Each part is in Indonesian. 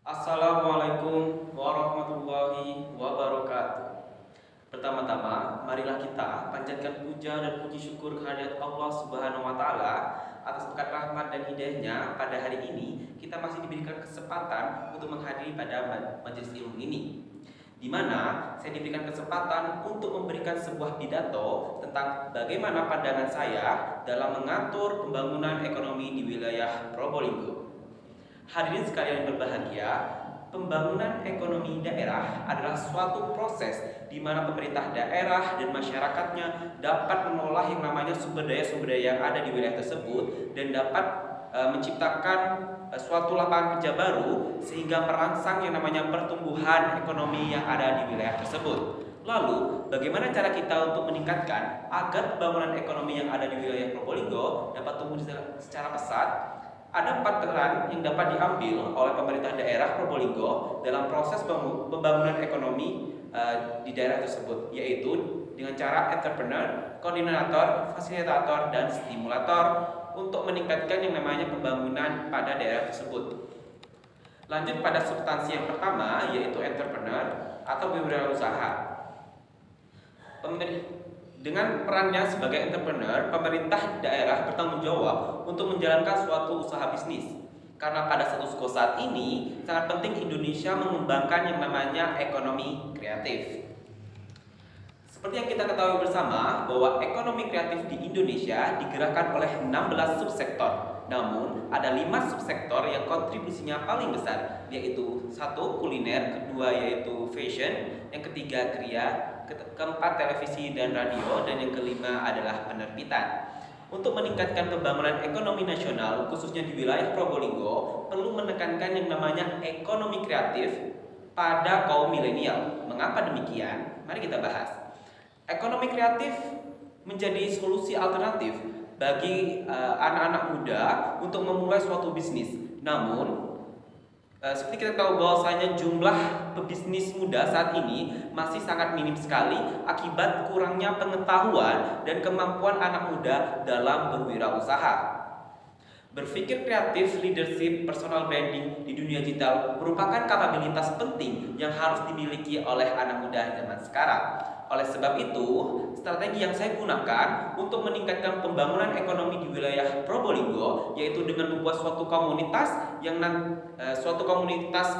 Assalamualaikum warahmatullahi wabarakatuh. Pertama-tama, marilah kita panjatkan puja dan puji syukur kehadirat Allah Subhanahu wa taala atas berkat rahmat dan hidayahnya. Pada hari ini kita masih diberikan kesempatan untuk menghadiri pada majelis ilmu ini, di mana saya diberikan kesempatan untuk memberikan sebuah pidato tentang bagaimana pandangan saya dalam mengatur pembangunan ekonomi di wilayah Probolinggo. Hadirin sekalian berbahagia, pembangunan ekonomi daerah adalah suatu proses di mana pemerintah daerah dan masyarakatnya dapat mengolah yang namanya sumber daya yang ada di wilayah tersebut dan dapat menciptakan suatu lapangan kerja baru sehingga merangsang yang namanya pertumbuhan ekonomi yang ada di wilayah tersebut. Lalu, bagaimana cara kita untuk meningkatkan agar pembangunan ekonomi yang ada di wilayah Probolinggo dapat tumbuh secara pesat? Ada 4 peran yang dapat diambil oleh pemerintah daerah Probolinggo dalam proses pembangunan ekonomi di daerah tersebut, yaitu dengan cara entrepreneur, koordinator, fasilitator, dan stimulator untuk meningkatkan yang namanya pembangunan pada daerah tersebut. Lanjut pada substansi yang pertama, yaitu entrepreneur atau wirausaha. Dengan perannya sebagai entrepreneur, pemerintah daerah bertanggung jawab untuk menjalankan suatu usaha bisnis. Karena pada status quo saat ini, sangat penting Indonesia mengembangkan yang namanya ekonomi kreatif. Seperti yang kita ketahui bersama, bahwa ekonomi kreatif di Indonesia digerakkan oleh 16 subsektor. Namun, ada 5 subsektor yang kontribusinya paling besar, yaitu 1. Kuliner, kedua yaitu fashion, yang ketiga kriya, keempat televisi dan radio, dan yang kelima adalah penerbitan. Untuk meningkatkan pembangunan ekonomi nasional, khususnya di wilayah Probolinggo, perlu menekankan yang namanya ekonomi kreatif pada kaum milenial. Mengapa demikian? Mari kita bahas. Ekonomi kreatif menjadi solusi alternatif bagi anak-anak muda untuk memulai suatu bisnis. Namun, seperti kita tahu bahwasanya jumlah pebisnis muda saat ini masih sangat minim sekali akibat kurangnya pengetahuan dan kemampuan anak muda dalam berwirausaha. Berpikir kreatif, leadership, personal branding di dunia digital merupakan kapabilitas penting yang harus dimiliki oleh anak muda zaman sekarang. Oleh sebab itu, strategi yang saya gunakan untuk meningkatkan pembangunan ekonomi di wilayah Probolinggo yaitu dengan membuat suatu komunitas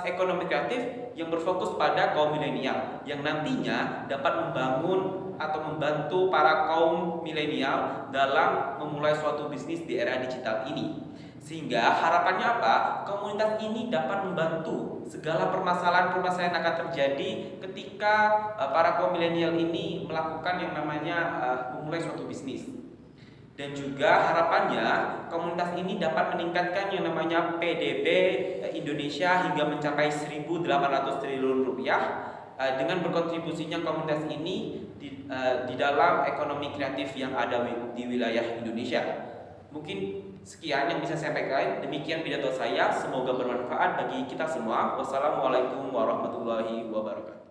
ekonomi kreatif yang berfokus pada kaum milenial yang nantinya dapat membangun atau membantu para kaum milenial dalam memulai suatu bisnis di era digital ini. Sehingga harapannya apa? Komunitas ini dapat membantu segala permasalahan-permasalahan yang akan terjadi ketika para kaum milenial ini melakukan yang namanya memulai suatu bisnis. Dan juga harapannya komunitas ini dapat meningkatkan yang namanya PDB Indonesia hingga mencapai 1.800 triliun rupiah dengan berkontribusinya komunitas ini di dalam ekonomi kreatif yang ada di wilayah Indonesia. Mungkin sekian yang bisa saya sampaikan. Demikian pidato saya. Semoga bermanfaat bagi kita semua. Wassalamualaikum warahmatullahi wabarakatuh.